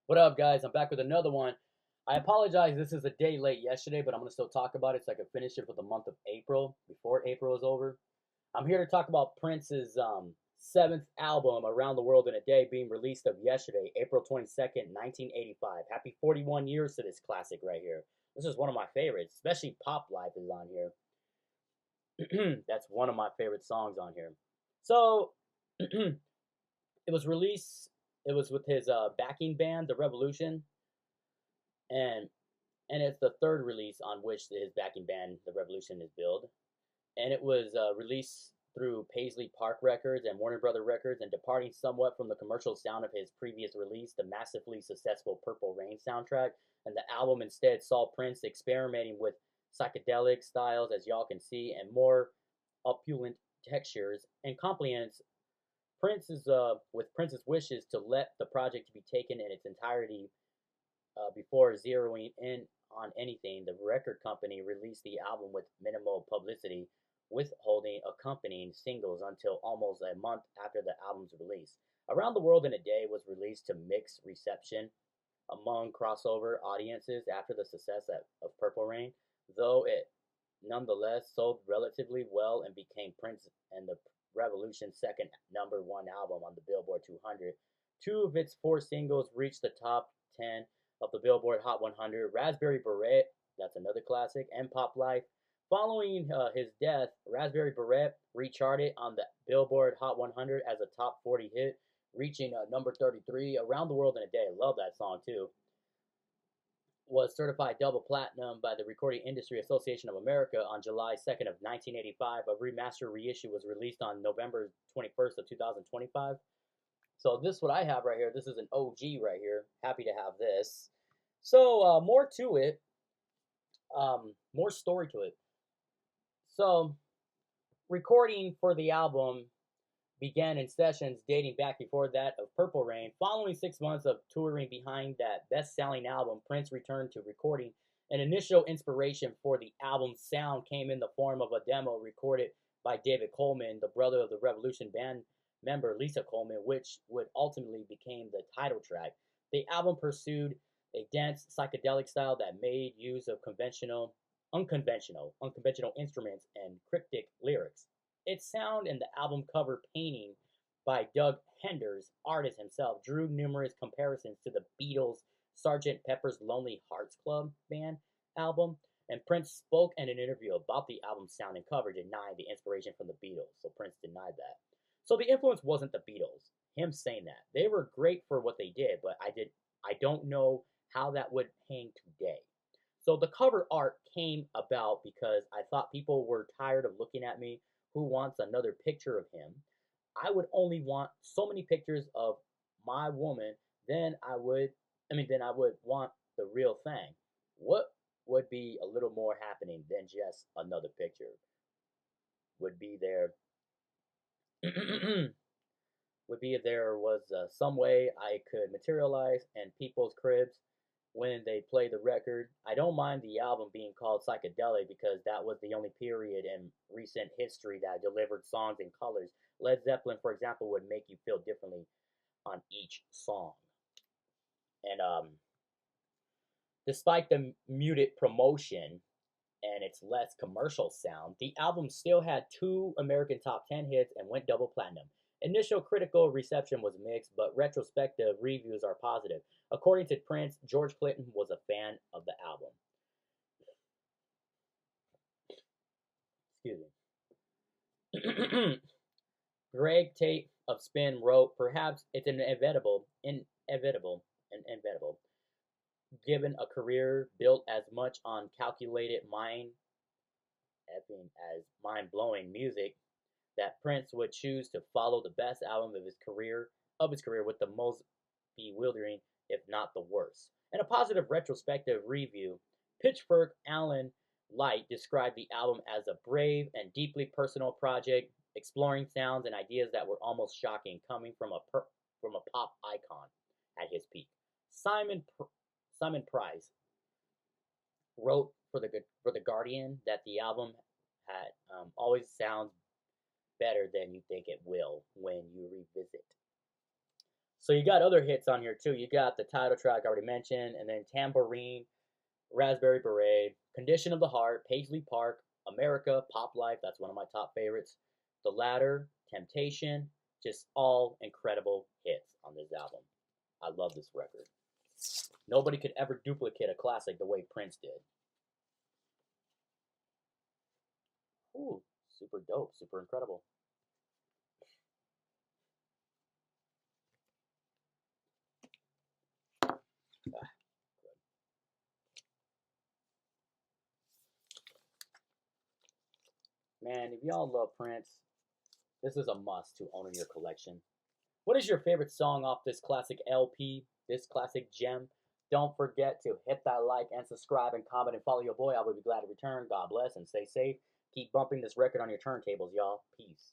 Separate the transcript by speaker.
Speaker 1: What up, guys? I'm back with another one. I apologize, this is a day late yesterday, but I'm going to still talk about it so I can finish it for the month of April before April is over. I'm here to talk about Prince's seventh album, Around the World in a Day, being released of yesterday, April 22nd, 1985. Happy 41 years to this classic right here. This is one of my favorites, especially Pop Life is on here. That's one of my favorite songs on here. So, it was released, it was with his backing band, The Revolution, and it's the third release on which his backing band, The Revolution, is billed. And it was released through Paisley Park Records and Warner Brother Records, and departing somewhat from the commercial sound of his previous release, the massively successful Purple Rain soundtrack. And the album instead saw Prince experimenting with psychedelic styles, as y'all can see, and more opulent textures, and complements Prince's wishes to let the project be taken in its entirety before zeroing in on anything. The record company released the album with minimal publicity, withholding accompanying singles until almost a month after the album's release. Around the World in a Day was released to mixed reception among crossover audiences after the success of Purple Rain, though it nonetheless sold relatively well and became Prince and the Revolution's second number one album on the Billboard 200. Two of its four singles reached the top 10 of the Billboard Hot 100, Raspberry Beret, that's another classic, and Pop Life. Following his death, Raspberry Beret recharted on the Billboard Hot 100 as a top 40 hit, reaching number 33. Around the World in a Day, love that song too, was certified double platinum by the Recording Industry Association of America on July 2nd of 1985. A remaster reissue was released on November 21st of 2025. So this what I have right here. This is an OG right here. Happy to have this. So more to it, more story to it. So recording for the album began in sessions dating back before that of Purple Rain. Following 6 months of touring behind that best-selling album, Prince returned to recording. An initial inspiration for the album's sound came in the form of a demo recorded by David Coleman, the brother of the Revolution band member Lisa Coleman, which would ultimately become the title track. The album pursued a dense psychedelic style that made use of unconventional instruments and cryptic lyrics. Its sound and the album cover painting by Doug Henders, artist himself, drew numerous comparisons to the Beatles' Sgt. Pepper's Lonely Hearts Club Band album, and Prince spoke in an interview about the album's sound and cover, denying the inspiration from the Beatles. So Prince denied that. So the influence wasn't the Beatles. Him saying that they were great for what they did, but I don't know how that would hang today. So the cover art came about because I thought people were tired of looking at me. Who wants another picture of him? I would only want so many pictures of my woman, then I would want the real thing. What would be a little more happening than just another picture? Would be there would be if there was some way I could materialize in people's cribs when they play the record. I don't mind the album being called psychedelic because that was the only period in recent history that delivered songs in colors. Led Zeppelin, for example, would make you feel differently on each song. And despite the muted promotion and its less commercial sound, the album still had two American top 10 hits and went double platinum. Initial critical reception was mixed, but retrospective reviews are positive. According to Prince, George Clinton was a fan of the album. Excuse me. Greg Tate of Spin wrote, "Perhaps it's inevitable, given a career built as much on calculated mind effing as mind-blowing music, that Prince would choose to follow the best album of his career with the most bewildering, if not the worst." In a positive retrospective review, Pitchfork Alan Light described the album as a brave and deeply personal project, exploring sounds and ideas that were almost shocking, coming from from a pop icon at his peak. Simon Price wrote for the Guardian that the album had always sounds better than you think it will when you revisit. So you got other hits on here too. You got the title track I already mentioned, and then Tamborine, Raspberry Beret, Condition of the Heart, Paisley Park, America, Pop Life. That's one of my top favorites. The Ladder, Temptation, just all incredible hits on this album. I love this record. Nobody could ever duplicate a classic the way Prince did. Ooh, super dope, super incredible. Ah, man, if y'all love Prince, this is a must to own in your collection. What is your favorite song off this classic LP, this classic gem? Don't forget to hit that like and subscribe and comment and follow your boy. I will be glad to return. God bless and stay safe. Keep bumping this record on your turntables, y'all. Peace.